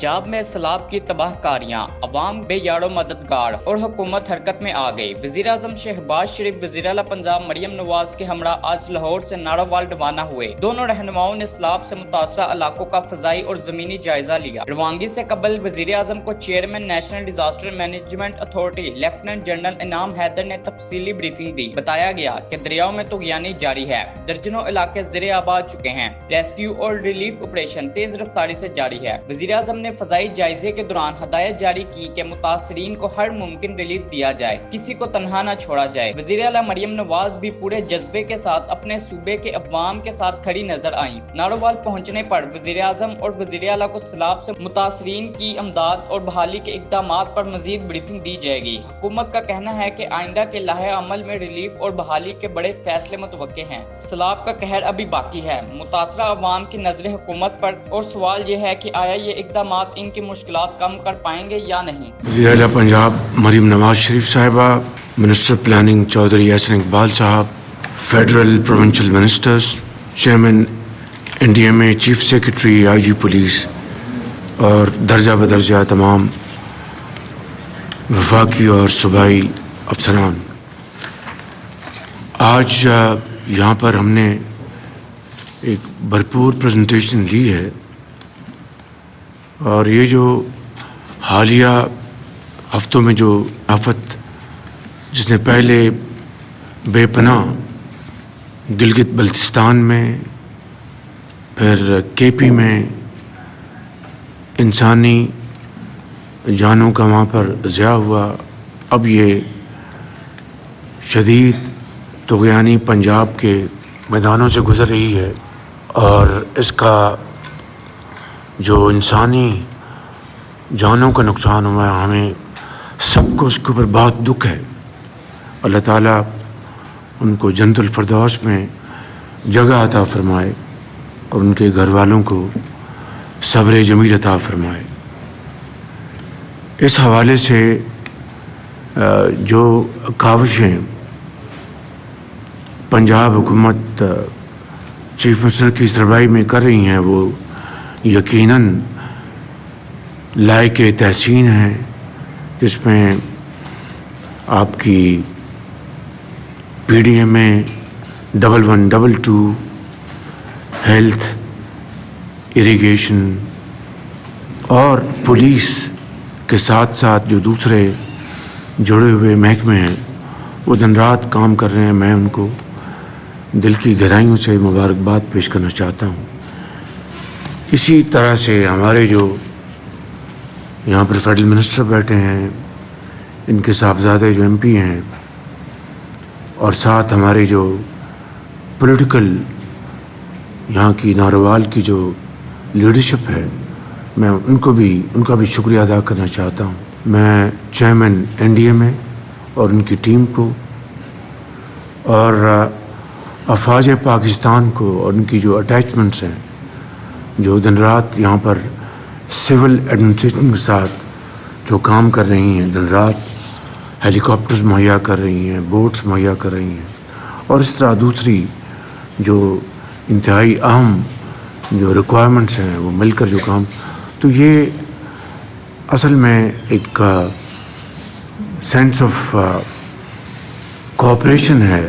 पंजाब में सैलाब की तबाह कारियां, अवाम बेयारो मददगार और हुकूमत हरकत में आ गई। वज़ीर-ए-आज़म शहबाज शरीफ वज़ीर-ए-आला पंजाब मरियम नवाज के हमरा आज लाहौर से नारोवाल रवाना हुए। दोनों रहनुमाओं ने सैलाब से मुतासरा इलाकों का फ़ज़ाई और ज़मीनी जायजा लिया। रवानगी से कबल वज़ीर-ए-आज़म को chairman national disaster management authority lieutenant general इनाम हैदर ने तफसीली ब्रीफिंग दी। बताया गया कि दरियाओं में तुग़यानी जारी है, दर्जनों इलाके ज़ेरे आबाद चुके हैं। रेस्क्यू और रिलीफ ऑपरेशन तेज रफ्तारी से जारी है। वज़ीर-ए-आज़म ने फ़ज़ाई जायजे के दौरान हदायत जारी की कि मुतासरीन को हर मुमकिन रिलीफ दिया जाए, किसी को तनहा न छोड़ा जाए। वज़ीर-ए-आला मरियम नवाज भी पूरे जज्बे के साथ अपने सूबे के अवाम के साथ खड़ी नजर आईं। नारोवाल पहुंचने पर वज़ीर-ए-आज़म और वज़ीर-ए-आला को सैलाब से मुतासरीन की अमदाद और बहाली के इक़दामात पर मज़ीद ब्रीफिंग दी जाएगी। हुकूमत का कहना है कि आइंदा के लाहे अमल में रिलीफ और बहाली के बड़े फैसले मुतवक्के हैं। सैलाब का कहर अभी बाकी है। मुतासरा अवाम की नजरें हुकूमत पर, और सवाल ये है कि आया ये इक़दामात इनकी मुश्किलात कम कर पाएंगे या नहीं। वज़ीर-ए-आला पंजाब मरियम नवाज शरीफ साहिबा, मिनिस्टर प्लानिंग चौधरी यासिन इकबाल साहब, federal provincial ministers, chairman NDMA, chief secretary IG police और दर्जा बदर्जा तमाम वफाकी और सूबाई अफसरान, आज यहाँ पर हमने एक भरपूर प्रेजेंटेशन ली है। और ये जो हालिया हफ्तों में जो आफत जिसने पहले बेपनाह गिलगित बल्तिस्तान में, फिर KP में इंसानी जानों का वहाँ पर ज़िया हुआ, अब ये शदीद तुग़यानी पंजाब के मैदानों से गुज़र रही है। और इसका जो इंसानी जानों का नुकसान हुआ है, हमें सबको उसके ऊपर बहुत दुख है। अल्लाह ताला उनको जन्नतुल फिरदौस में जगह अता फरमाए और उनके घर वालों को सब्र जमील अता फरमाए। इस हवाले से जो काविशें पंजाब हुकूमत चीफ मिनिस्टर की सरबराही में कर रही हैं, वो यकीनन लायक तहसीन है, जिसमें आपकी PDMA 1122, हेल्थ, इरिगेशन और पुलिस के साथ साथ जो दूसरे जुड़े हुए महकमे हैं वो दिन रात काम कर रहे हैं। मैं उनको दिल की गहराइयों से मुबारकबाद पेश करना चाहता हूँ। इसी तरह से हमारे जो यहाँ पर फेडरल मिनिस्टर बैठे हैं, इनके साहबजादे जो MP हैं, और साथ हमारे जो पॉलिटिकल यहाँ की नारोवाल की जो लीडरशिप है, मैं उनका भी शुक्रिया अदा करना चाहता हूँ। मैं चेयरमैन NDMA और उनकी टीम को और अफवाज पाकिस्तान को और उनकी जो अटैचमेंट्स हैं, जो दिन रात यहाँ पर सिविल एडमिनिस्ट्रेशन के साथ जो काम कर रही हैं, दिन रात हेलीकॉप्टर्स मुहैया कर रही हैं, बोट्स मुहैया कर रही हैं, और इस तरह दूसरी जो इंतहाई अहम जो रिक्वायरमेंट्स हैं वो मिलकर जो काम, तो ये असल में एक सेंस ऑफ कोऑपरेशन है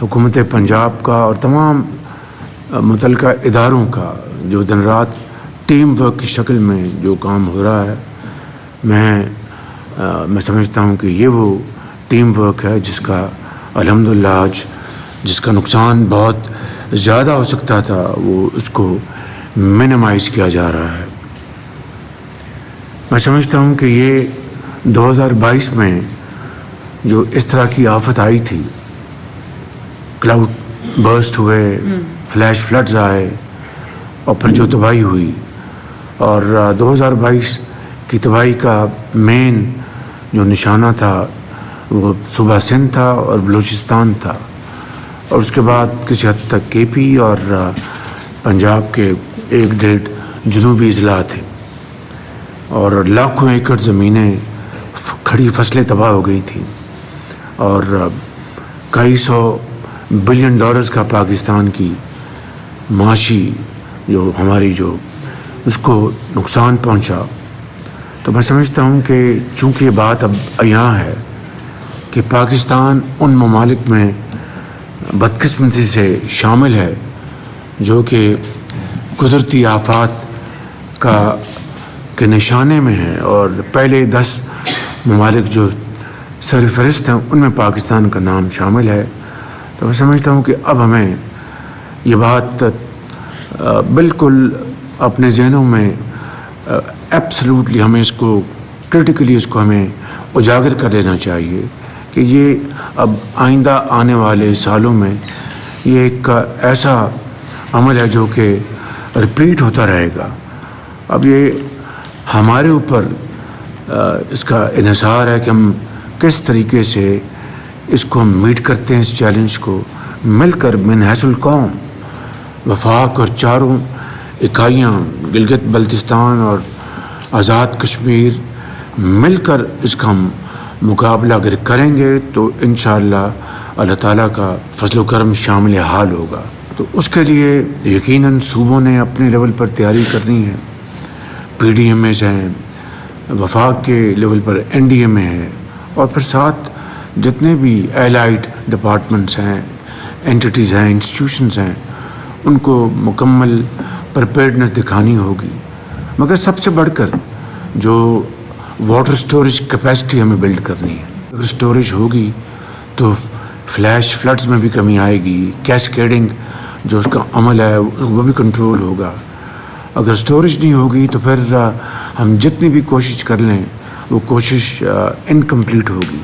हुकूमत पंजाब का और तमाम मुतल्लिका इदारों का, जो दिन रात टीम वर्क की शक्ल में जो काम हो रहा है। मैं समझता हूँ कि ये वो टीम वर्क है जिसका अल्हम्दुलिल्लाह आज जिसका नुकसान बहुत ज़्यादा हो सकता था, वो उसको मिनिमाइज़ किया जा रहा है। मैं समझता हूँ कि ये 2022 में जो इस तरह की आफत आई थी, क्लाउड बर्स्ट हुए, फ्लैश फ्लड्स आए और फिर जो तबाही हुई, और 2022 की तबाही का मेन जो निशाना था वो सूबा सिंध था और बलूचिस्तान था, और उसके बाद किसी हद तक KP और पंजाब के 1-1.5 जनूबी अजला थे, और लाखों एकड़ ज़मीनें खड़ी फसलें तबाह हो गई थी, और कई $100 बिलियन का पाकिस्तान की माशी जो हमारी जो اس کو نقصان پہنچا، تو میں سمجھتا ہوں کہ چونکہ یہ بات اب یہاں ہے کہ پاکستان ان ممالک میں بدقسمتی سے شامل ہے جو کہ قدرتی آفات کے نشانے میں ہے، اور پہلے 10 ممالک جو سر فہرست ہیں ان میں پاکستان کا نام شامل ہے۔ تو میں سمجھتا ہوں کہ اب ہمیں یہ بات بالکل اپنے ذہنوں میں ایبسلیوٹلی ہمیں اس کو کرٹیکلی اس کو ہمیں اجاگر کر لینا چاہیے کہ یہ اب آئندہ آنے والے سالوں میں یہ ایک ایسا عمل ہے جو کہ رپیٹ ہوتا رہے گا۔ اب یہ ہمارے اوپر اس کا انحصار ہے کہ ہم کس طریقے سے اس کو ہم میٹ کرتے ہیں، اس چیلنج کو مل کر من حیث القوم، وفاق اور چاروں اکائیاں گلگت بلتستان اور آزاد کشمیر مل کر اس کا ہم مقابلہ اگر کریں گے تو انشاءاللہ اللہ تعالیٰ کا فضل و کرم شامل حال ہوگا۔ تو اس کے لیے یقیناً صوبوں نے اپنے لیول پر تیاری کرنی ہے، پی ڈی ایم ایز ہیں، وفاق کے لیول پر این ڈی ایم اے ہے، اور پھر ساتھ جتنے بھی الائڈ ڈپارٹمنٹس ہیں، اینٹیٹیز ہیں، انسٹیٹیوشنز ہیں، ان کو مکمل پریپیئرڈنس دکھانی ہوگی۔ مگر سب سے بڑھ کر جو واٹر سٹوریج کیپیسٹی ہمیں بلڈ کرنی ہے، اگر سٹوریج ہوگی تو فلیش فلڈز میں بھی کمی آئے گی، کیسکیڈنگ جو اس کا عمل ہے وہ بھی کنٹرول ہوگا۔ اگر سٹوریج نہیں ہوگی تو پھر ہم جتنی بھی کوشش کر لیں وہ کوشش انکمپلیٹ ہوگی۔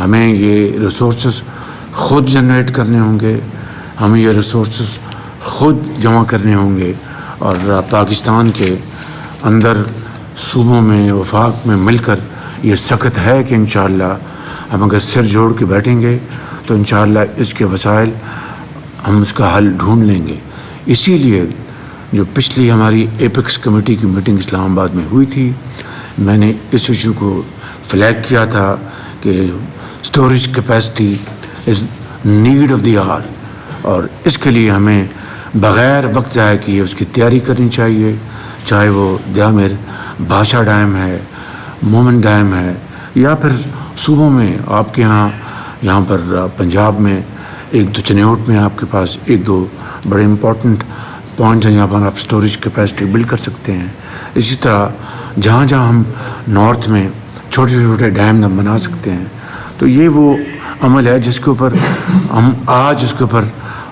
ہمیں یہ ریسورسز خود جنریٹ کرنے ہوں گے، ہمیں یہ ریسورسز خود جمع کرنے ہوں گے، اور پاکستان کے اندر صوبوں میں وفاق میں مل کر یہ سخت ہے کہ انشاءاللہ ہم اگر سر جوڑ کے بیٹھیں گے تو انشاءاللہ اس کے وسائل ہم اس کا حل ڈھونڈ لیں گے۔ اسی لیے جو پچھلی ہماری ایپیکس کمیٹی کی میٹنگ اسلام آباد میں ہوئی تھی، میں نے اس ایشو کو فلیگ کیا تھا کہ storage capacity is need of the hour, اور اس کے لیے ہمیں بغیر وقت ضائع کیے اس کی تیاری کرنی چاہیے، چاہے وہ دیامر بادشاہ ڈیم ہے، مومن ڈیم ہے، یا پھر صوبوں میں آپ کے یہاں پر پنجاب میں ایک دو چنیوٹ میں آپ کے پاس ایک دو بڑے امپورٹنٹ پوائنٹس ہیں جہاں پر آپ سٹوریج کیپیسٹی بلڈ کر سکتے ہیں۔ اسی طرح جہاں جہاں ہم نارتھ میں چھوٹے چھوٹے ڈیم بنا سکتے ہیں، تو یہ وہ عمل ہے جس کے اوپر ہم آج اس کے اوپر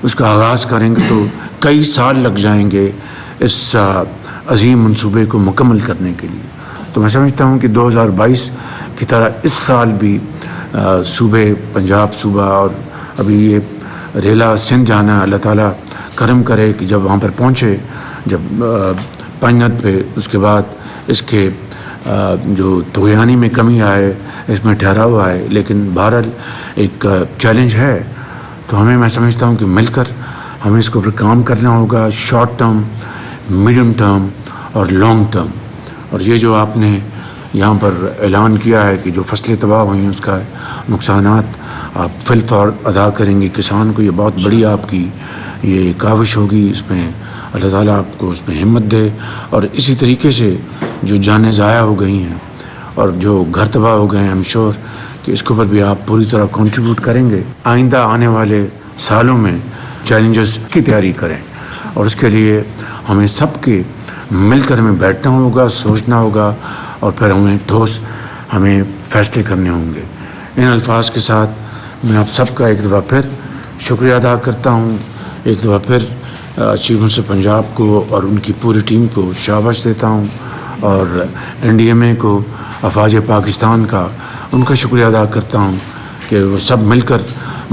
اس کا آغاز کریں گے تو کئی سال لگ جائیں گے اس عظیم منصوبے کو مکمل کرنے کے لیے۔ تو میں سمجھتا ہوں کہ 2022 کی طرح اس سال بھی صوبے پنجاب صوبہ اور ابھی یہ ریلا سندھ جانا ہے، اللہ تعالیٰ کرم کرے کہ جب وہاں پر پہنچے، جب پنجت پہ اس کے بعد اس کے جو طغیانی میں کمی آئے، اس میں ٹھہراؤ آئے، لیکن بہرحال ایک چیلنج ہے۔ تو ہمیں میں سمجھتا ہوں کہ مل کر ہمیں اس کے اوپر کام کرنا ہوگا، شارٹ ٹرم، میڈیم ٹرم اور لانگ ٹرم۔ اور یہ جو آپ نے یہاں پر اعلان کیا ہے کہ جو فصلیں تباہ ہوئی ہیں اس کا نقصانات آپ فی الفور ادا کریں گے کسان کو، یہ بہت بڑی آپ کی یہ کاوش ہوگی، اس میں اللہ تعالیٰ آپ کو اس میں ہمت دے۔ اور اسی طریقے سے جو جانیں ضائع ہو گئی ہیں اور جو گھر تباہ ہو گئے ہیں، ایم شور کہ اس کے اوپر بھی آپ پوری طرح کنٹریبیوٹ کریں گے۔ آئندہ آنے والے سالوں میں چیلنجز کی تیاری کریں، اور اس کے لیے ہمیں سب کے مل کر ہمیں بیٹھنا ہوگا، سوچنا ہوگا، اور پھر ہمیں فیصلے کرنے ہوں گے۔ ان الفاظ کے ساتھ میں آپ سب کا ایک دفعہ پھر شکریہ ادا کرتا ہوں، ایک دفعہ پھر چیف منسٹر پنجاب کو اور ان کی پوری ٹیم کو شاباش دیتا ہوں، اور این ڈی ایم اے کو، افواج پاکستان کا ان کا شکریہ ادا کرتا ہوں کہ وہ سب مل کر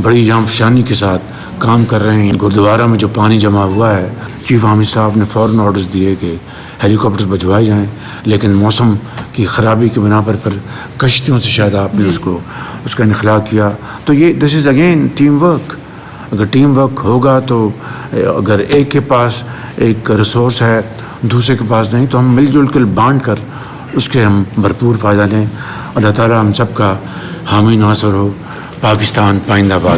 بڑی جام فشانی کے ساتھ کام کر رہے ہیں۔ گردوارہ میں جو پانی جمع ہوا ہے، چیف آرمی اسٹاف نے فوراً آرڈرز دیے کہ ہیلی کاپٹرز بھجوائے جائیں، لیکن موسم کی خرابی کی بنا پر پھر کشتیوں سے شاید آپ نے اس کا انخلا کیا۔ تو یہ دس از اگین ٹیم ورک۔ اگر ٹیم ورک ہوگا تو اگر ایک کے پاس ایک ریسورس ہے دوسرے کے پاس نہیں، تو ہم مل جل کر بانٹ کر اس کے ہم بھرپور فائدہ لیں۔ اللہ تعالیٰ ہم سب کا حامی ناصر ہو۔ پاکستان پائندہ باد۔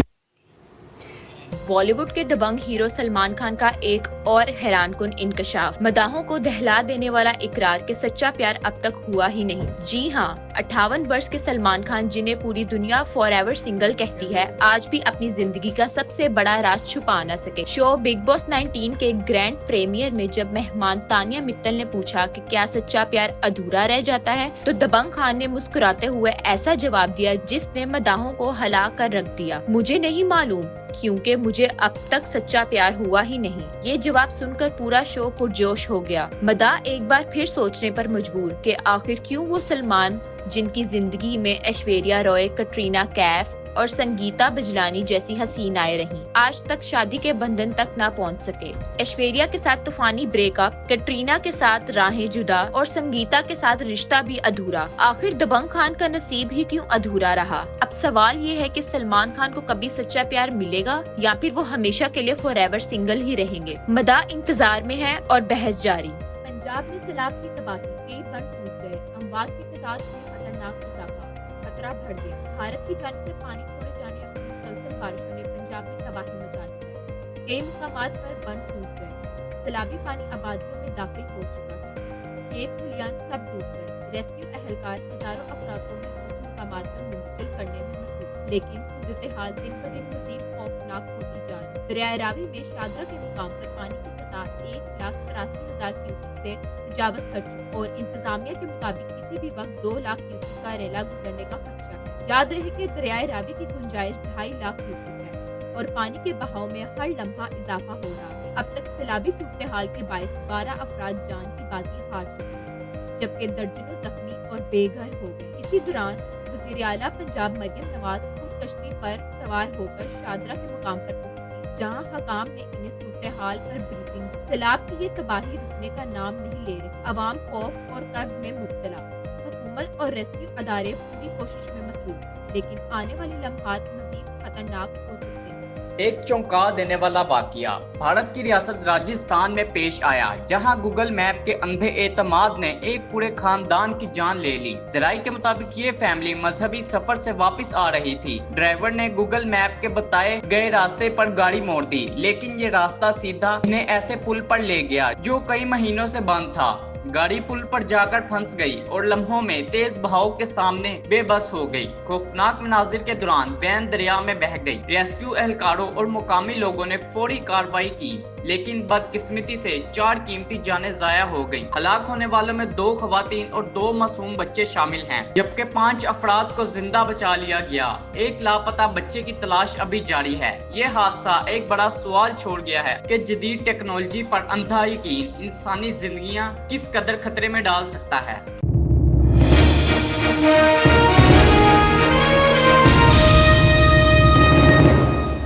बॉलीवुड के दबंग हीरो सलमान खान का एक और हैरानकुन इंकशाफ। मदाहों को दहला देने वाला इकरार कि सच्चा प्यार अब तक हुआ ही नहीं। जी हाँ, 58 वर्ष के सलमान खान, जिन्हें पूरी दुनिया फॉरएवर सिंगल कहती है, आज भी अपनी जिंदगी का सबसे बड़ा राज छुपा न सके। शो बिग बॉस 19 के ग्रैंड प्रीमियर में जब मेहमान तानिया मित्तल ने पूछा कि क्या सच्चा प्यार अधूरा रह जाता है, तो दबंग खान ने मुस्कुराते हुए ऐसा जवाब दिया जिसने मदाहों को हिला कर रख दिया। मुझे नहीं मालूम, क्योंकि मुझे अब तक सच्चा प्यार हुआ ही नहीं। ये जवाब सुनकर पूरा शो पुरजोश हो गया। मदाह एक बार फिर सोचने पर मजबूर कि आखिर क्यों वो सलमान, जिनकी जिंदगी में ऐश्वर्या रॉय, कटरीना कैफ और संगीता बिजलानी जैसी हसीनाएं रहीं, आज तक शादी के बंधन तक ना पहुंच सके। ऐश्वर्या के साथ तूफानी ब्रेकअप, कटरीना के साथ राहें जुदा और संगीता के साथ रिश्ता भी अधूरा। आखिर दबंग खान का नसीब ही क्यों अधूरा रहा? अब सवाल ये है कि सलमान खान को कभी सच्चा प्यार मिलेगा या फिर वो हमेशा के लिए फॉरएवर सिंगल ही रहेंगे? मदाह इंतजार में है और बहस जारी। पंजाब में सैलाब की तबाही, कई बंद टूट गए, अमवात की तादाद में खतरनाक इजाफा, खतरा बढ़ गया। भारत की जानिब से पानी छोड़े जाने और मुसलसल बारिशों ने पंजाब में तबाही मचा दी। कई मुकामात पर बंद टूट गए, सैलाबी पानी आबादियों में दाखिल हो चुका है, खेत खलियान सब डूब गए। रेस्क्यू एहलकार हजारों अफराद को महफूज मुकामात पर मुंतकिल करने में मसरूफ, लेकिन सूरत हाल दिन ब दिन मजीद खौफनाक होती जा रही है। दरियाए रावी में शादरा के मुकाम पर पानी की सतह 1,83,000 क्यूसेक से तजावज कर चुकी और इंतजामिया के मुताबिक किसी भी वक्त 2 लाख क्यूसेक का रेला गुजरने का खदशा है। याद रहे कि दरियाए रावी की गुंजाइश 2.5 लाख क्यूसेक है और पानी के बहाव में हर लम्हा इजाफा हो रहा है। अब तक सैलाबी सूरत हाल के बायस 12 अफराद जान की बाजी हार चुके हैं, जबकि दर्जनों जख्मी और बेघर हो गए। इसी दौरान वज़ीर आला पंजाब मरियम नवाज खुद कश्ती पर सवार होकर शादरा के मुकाम पर पहुंची, जहां हकाम ने इन्हें सूरत हाल पर ब्रीफिंग दी। सैलाब की ये तबाही रुकने का नाम नहीं ले रही। अवाम खौफ और कर्ब में मुब्तला, हुकूमत और रेस्क्यू अदारे पूरी कोशिश में मसरूफ, लेकिन आने वाले लम्हात मजीद खतरनाक हो सकते हैं। एक चौंका देने वाला वाकया भारत की रियासत राजस्थान में पेश आया, जहां गूगल मैप के अंधे एतमाद ने एक पूरे खानदान की जान ले ली। जराई के मुताबिक ये फैमिली मजहबी सफर से वापस आ रही थी। ड्राइवर ने गूगल मैप के बताए गए रास्ते पर गाड़ी मोड़ दी, लेकिन ये रास्ता सीधा इन्हें ऐसे पुल पर ले गया जो कई महीनों से बंद था। गाड़ी पुल पर जाकर फंस गई और लम्हों में तेज बहाव के सामने बेबस हो गई। खौफनाक मनाजिर के दौरान वैन दरिया में बह गई। रेस्क्यू एहलकारों और मुकामी लोगों ने फौरी कार्रवाई की, लेकिन बदकिस्मती से 4 कीमती जानें जाया हो गईं। हलाक होने वालों में 2 खवातीन और 2 मासूम बच्चे शामिल हैं, जबकि 5 अफराद को जिंदा बचा लिया गया। एक लापता बच्चे की तलाश अभी जारी है। ये हादसा एक बड़ा सवाल छोड़ गया है कि जदीद टेक्नोलॉजी पर अंधा यकीन इंसानी जिंदगियां किस कदर खतरे में डाल सकता है।